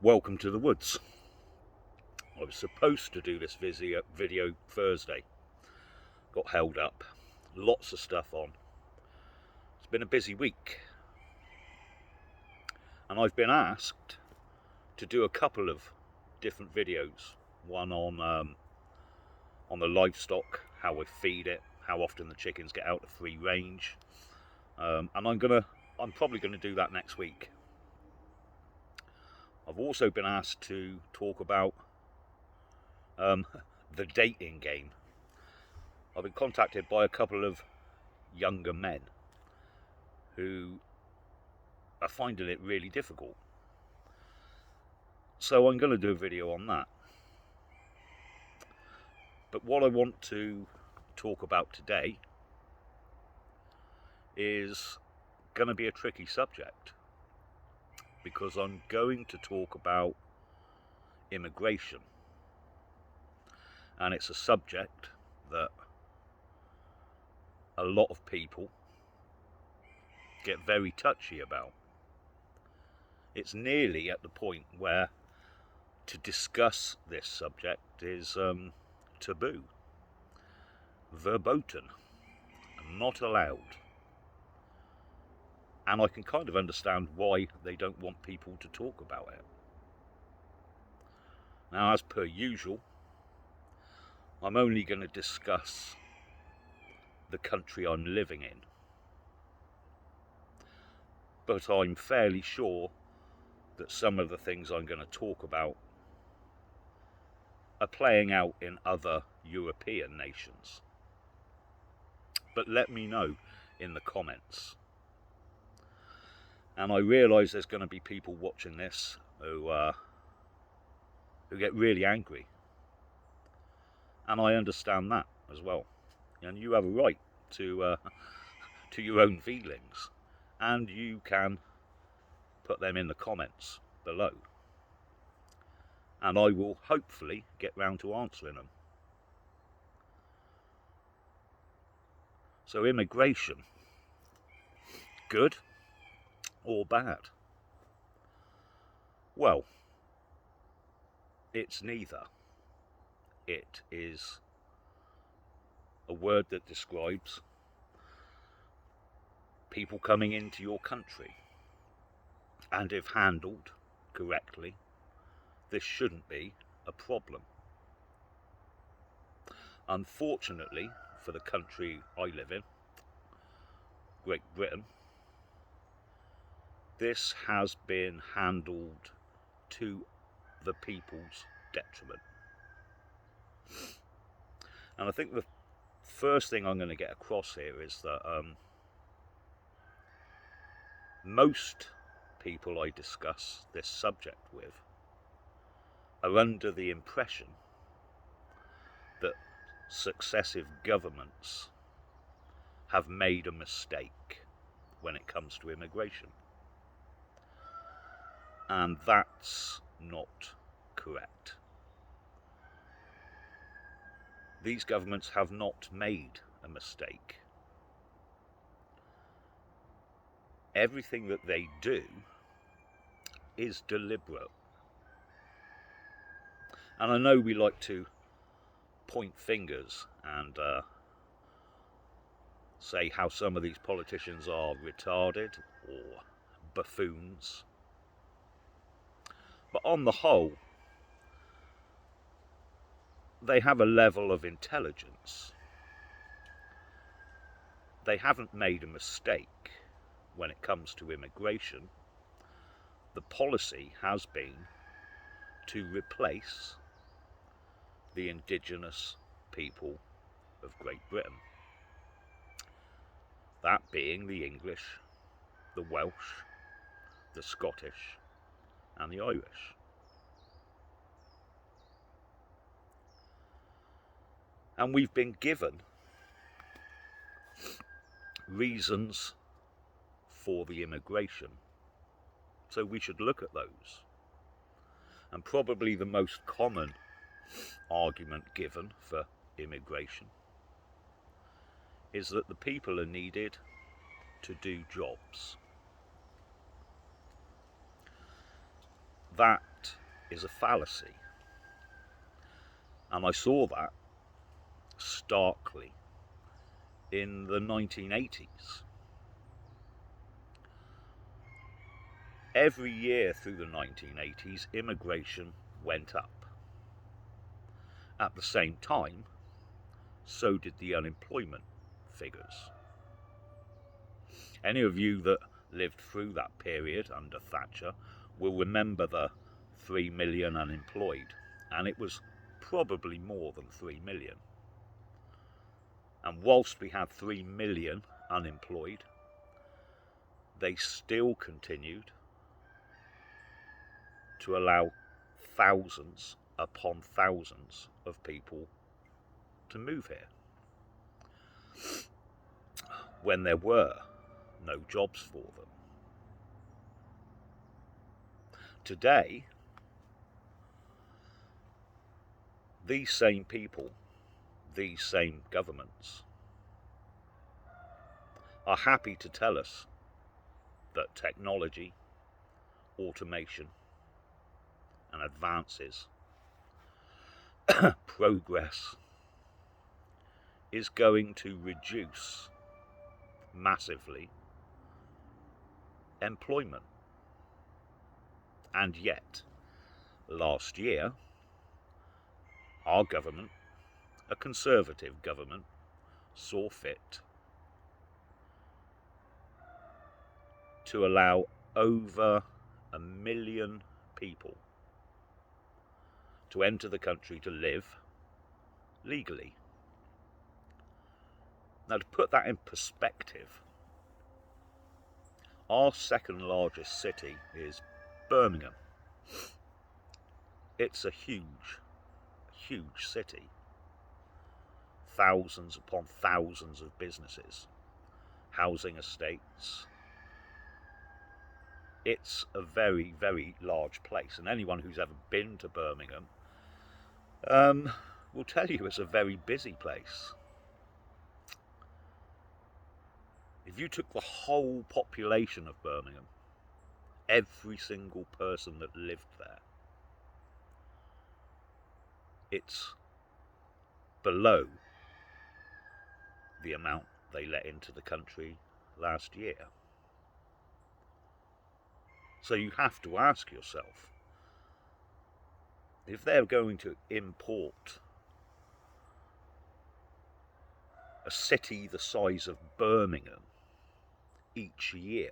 Welcome to the woods. I was supposed to do this video Thursday. Got held up. Lots of stuff on. It's been a busy week. And I've been asked to do a couple of different videos. One on the livestock, how we feed it, how often the chickens get out of free range. And I'm probably gonna do that next week. I've also been asked to talk about the dating game. I've been contacted by a couple of younger men who are finding it really difficult. So I'm going to do a video on that. But what I want to talk about today is going to be a tricky subject, because I'm going to talk about immigration. And it's a subject that a lot of people get very touchy about. It's nearly at the point where to discuss this subject is taboo, verboten, not allowed. And I can kind of understand why they don't want people to talk about it. Now, as per usual, I'm only going to discuss the country I'm living in. But I'm fairly sure that some of the things I'm going to talk about are playing out in other European nations. But let me know in the comments. And I realise there's going to be people watching this who get really angry. And I understand that as well. And you have a right to your own feelings. And you can put them in the comments below. And I will hopefully get round to answering them. So immigration, good or bad? Well, it's neither. It is a word that describes people coming into your country. And if handled correctly, this shouldn't be a problem. Unfortunately, for the country I live in, Great Britain, this has been handled to the people's detriment. And I think the first thing I'm going to get across here is that most people I discuss this subject with are under the impression that successive governments have made a mistake when it comes to immigration. And that's not correct. These governments have not made a mistake. Everything that they do is deliberate. And I know we like to point fingers and say how some of these politicians are retarded or buffoons. But on the whole, they have a level of intelligence. They haven't made a mistake when it comes to immigration. The policy has been to replace the indigenous people of Great Britain. That being the English, the Welsh, the Scottish, and the Irish. And we've been given reasons for the immigration. So we should look at those. And probably the most common argument given for immigration is that the people are needed to do jobs. That is a fallacy. And I saw that starkly in the 1980s. Every year through the 1980s, immigration went up. At the same time, so did the unemployment figures. Any of you that lived through that period under Thatcher will remember the 3 million unemployed, and it was probably more than 3 million. And whilst we had 3 million unemployed, they still continued to allow thousands upon thousands of people to move here when there were no jobs for them. Today, these same people, these same governments, are happy to tell us that technology, automation, and advances, progress, is going to reduce massively employment. And yet, last year, our government, a Conservative government, saw fit to allow over 1 million people to enter the country to live legally. Now, to put that in perspective, our second largest city is Birmingham. It's a huge, huge city. Thousands upon thousands of businesses, housing estates. It's a very, very large place, and anyone who's ever been to Birmingham will tell you it's a very busy place. If you took the whole population of Birmingham, every single person that lived there, it's below the amount they let into the country last year. So you have to ask yourself, if they're going to import a city the size of Birmingham each year,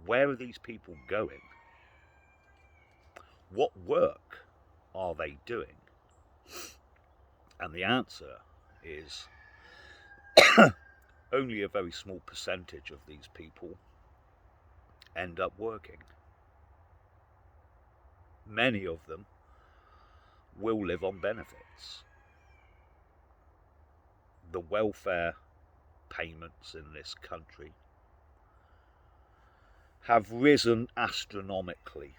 where are these people going? What work are they doing? And the answer is only a very small percentage of these people end up working. Many of them will live on benefits. The welfare payments in this country have risen astronomically.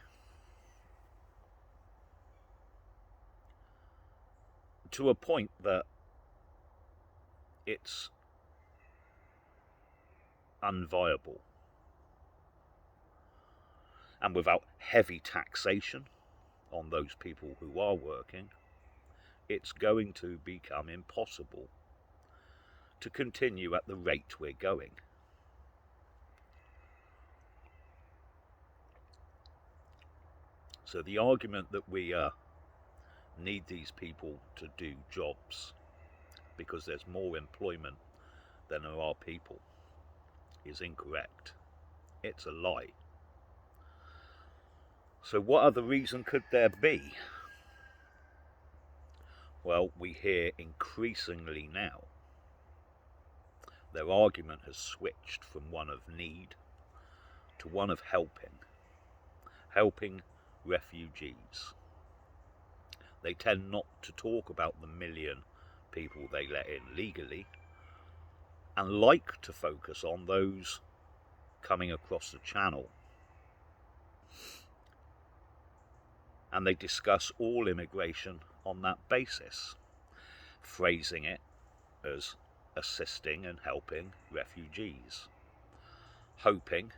To a point that it's unviable. And without heavy taxation on those people who are working, it's going to become impossible to continue at the rate we're going. So the argument that we need these people to do jobs because there's more employment than there are people is incorrect. It's a lie. So what other reason could there be? Well, we hear increasingly now their argument has switched from one of need to one of helping refugees. They tend not to talk about the 1 million people they let in legally, and like to focus on those coming across the channel. And they discuss all immigration on that basis, phrasing it as assisting and helping refugees, hoping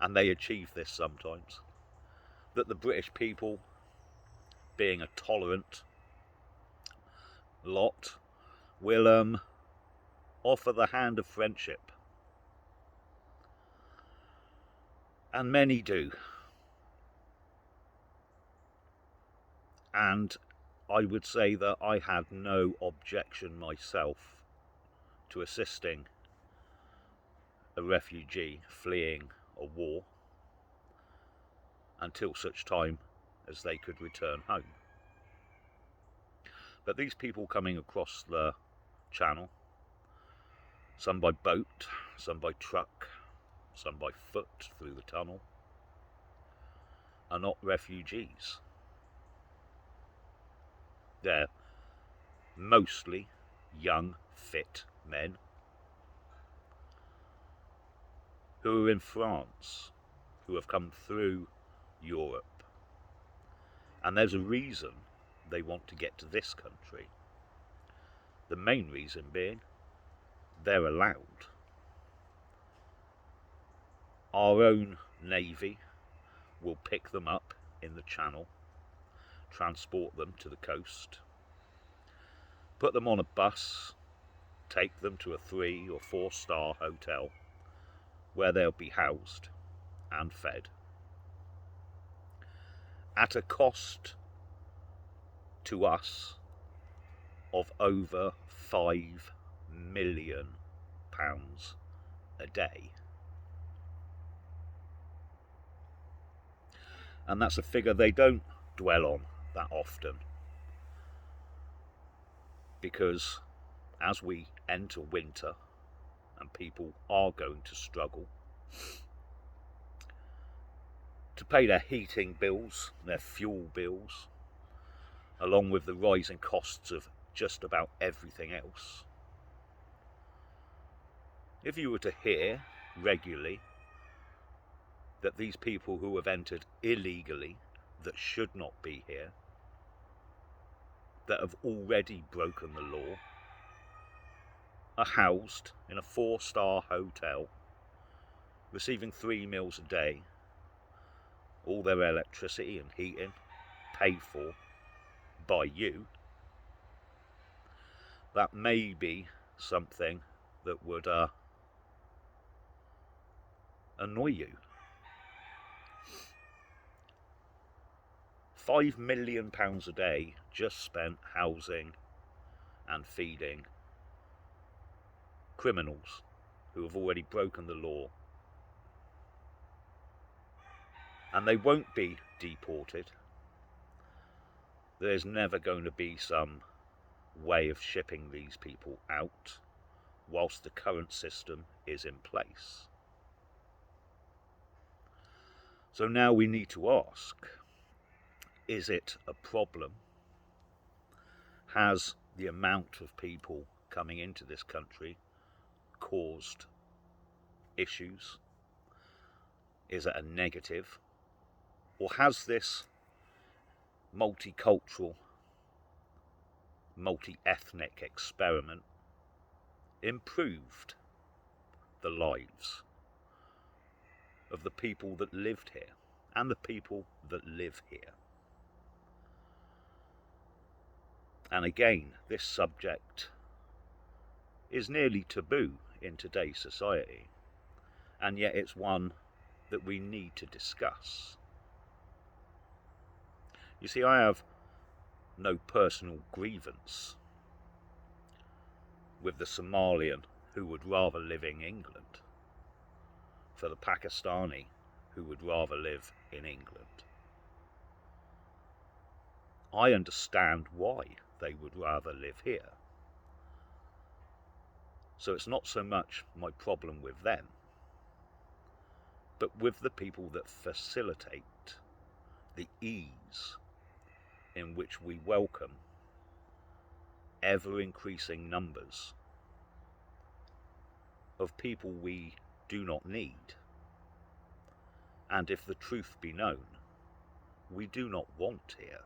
and they achieve this sometimes, that the British people, being a tolerant lot, will offer the hand of friendship. And many do. And I would say that I had no objection myself to assisting a refugee fleeing a war until such time as they could return home. But these people coming across the channel, some by boat, some by truck, some by foot through the tunnel, are not refugees. They're mostly young, fit men who are in France, who have come through Europe. And there's a reason they want to get to this country. The main reason being they're allowed. Our own navy will pick them up in the channel, transport them to the coast, put them on a bus, take them to a 3 or 4-star hotel where they'll be housed and fed at a cost to us of over £5 million a day. And that's a figure they don't dwell on that often, because as we enter winter and people are going to struggle to pay their heating bills, their fuel bills, along with the rising costs of just about everything else, if you were to hear regularly that these people who have entered illegally, that should not be here, that have already broken the law, are housed in a 4-star hotel, receiving 3 meals a day, all their electricity and heating paid for by you, that may be something that would annoy you. £5 million a day just spent housing and feeding criminals who have already broken the law. And they won't be deported. There's never going to be some way of shipping these people out whilst the current system is in place. So now we need to ask, is it a problem? Has the amount of people coming into this country caused issues? Is it a negative? Or has this multicultural, multi-ethnic experiment improved the lives of the people that lived here and the people that live here? And again, this subject is nearly taboo in today's society, and yet it's one that we need to discuss. You see, I have no personal grievance with the Somalian who would rather live in England, for the Pakistani who would rather live in England. I understand why they would rather live here. So it's not so much my problem with them, but with the people that facilitate the ease in which we welcome ever-increasing numbers of people we do not need, and if the truth be known, we do not want here.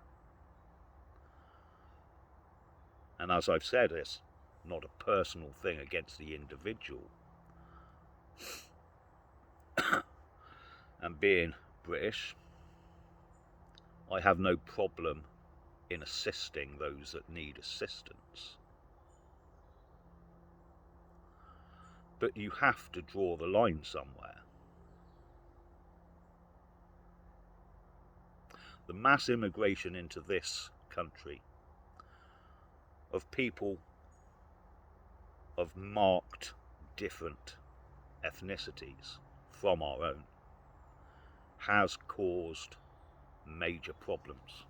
And as I've said, it's not a personal thing against the individual, And being British, I have no problem in assisting those that need assistance. But you have to draw the line somewhere. The mass immigration into this country of people of marked different ethnicities from our own has caused major problems.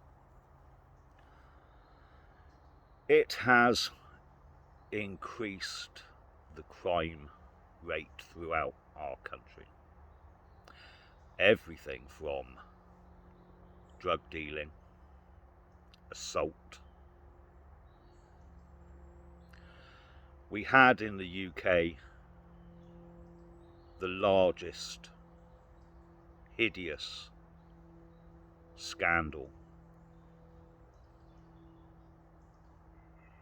It has increased the crime rate throughout our country. Everything from drug dealing, assault. We had in the UK the largest hideous scandal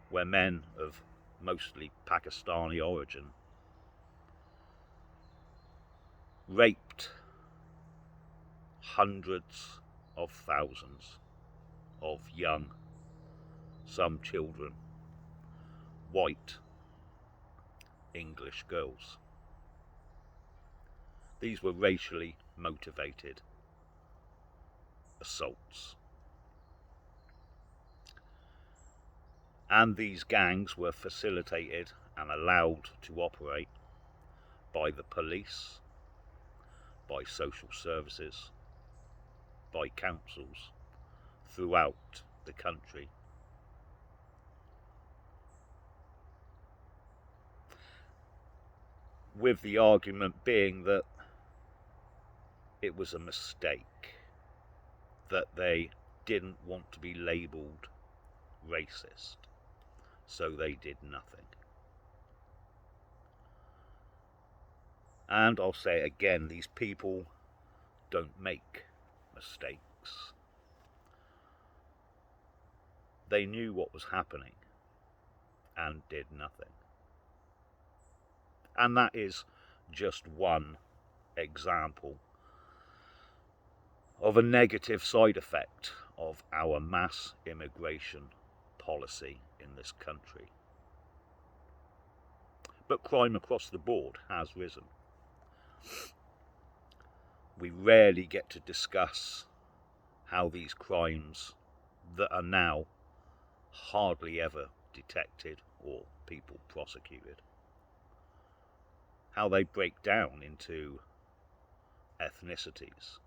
where men of mostly Pakistani origin raped hundreds of thousands of young, some children, white English girls. These were racially motivated assaults. And these gangs were facilitated and allowed to operate by the police, by social services, by councils throughout the country. With the argument being that it was a mistake, that they didn't want to be labelled racist, so they did nothing. And I'll say it again, these people don't make mistakes. They knew what was happening and did nothing. And that is just one example of a negative side effect of our mass immigration policy in this country. But crime across the board has risen. We rarely get to discuss how these crimes that are now hardly ever detected or people prosecuted, how they break down into ethnicities.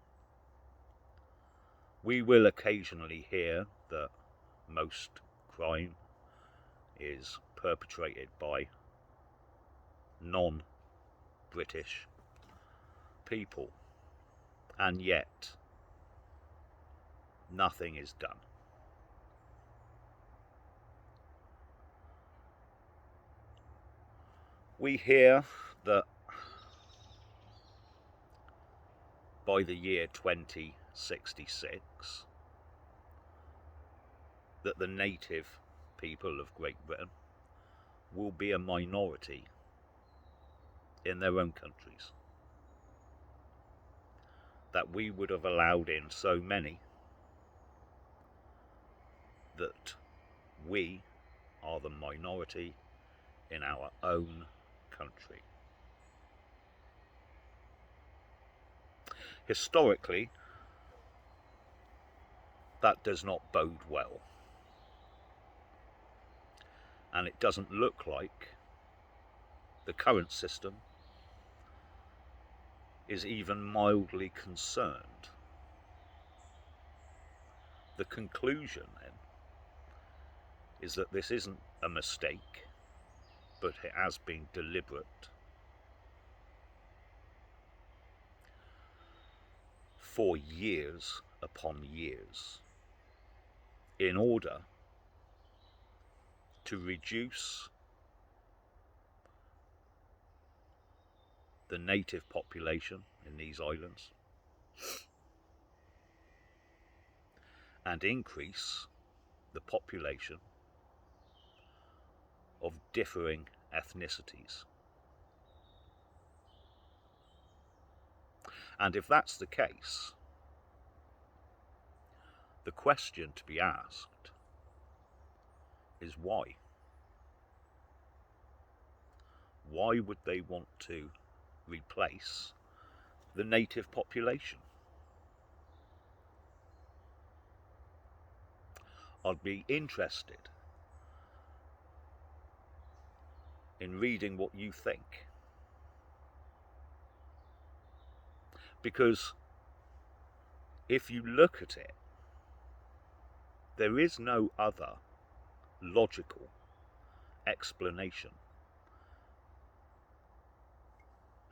We will occasionally hear that most crime is perpetrated by non-British people, and yet nothing is done. We hear that by the year 2066 that the native people of Great Britain will be a minority in their own countries. That we would have allowed in so many that we are the minority in our own country. Historically, that does not bode well. And it doesn't look like the current system is even mildly concerned. The conclusion then is that this isn't a mistake, but it has been deliberate for years upon years in order to reduce the native population in these islands and increase the population of differing ethnicities. And if that's the case, the question to be asked is why? Why would they want to replace the native population? I'd be interested in reading what you think, because if you look at it, there is no other logical explanation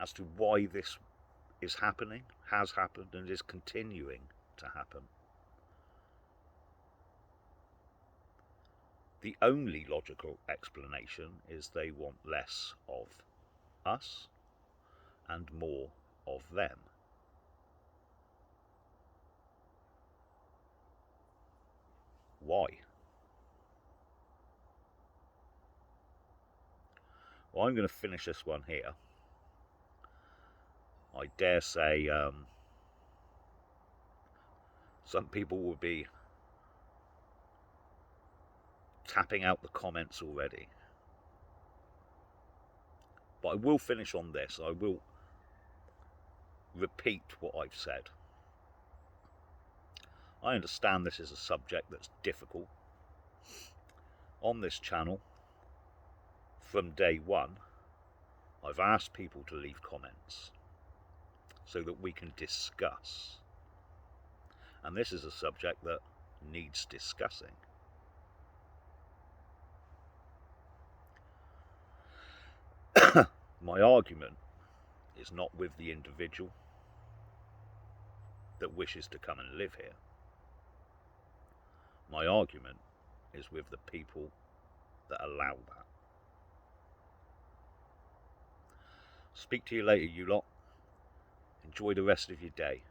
as to why this is happening, has happened, and is continuing to happen. The only logical explanation is they want less of us and more of them. Why? Well, I'm going to finish this one here. I dare say some people will be tapping out the comments already. But I will finish on this. I will repeat what I've said. I understand this is a subject that's difficult. On this channel, from day one, I've asked people to leave comments so that we can discuss. And this is a subject that needs discussing. My argument is not with the individual that wishes to come and live here. My argument is with the people that allow that. Speak to you later, you lot. Enjoy the rest of your day.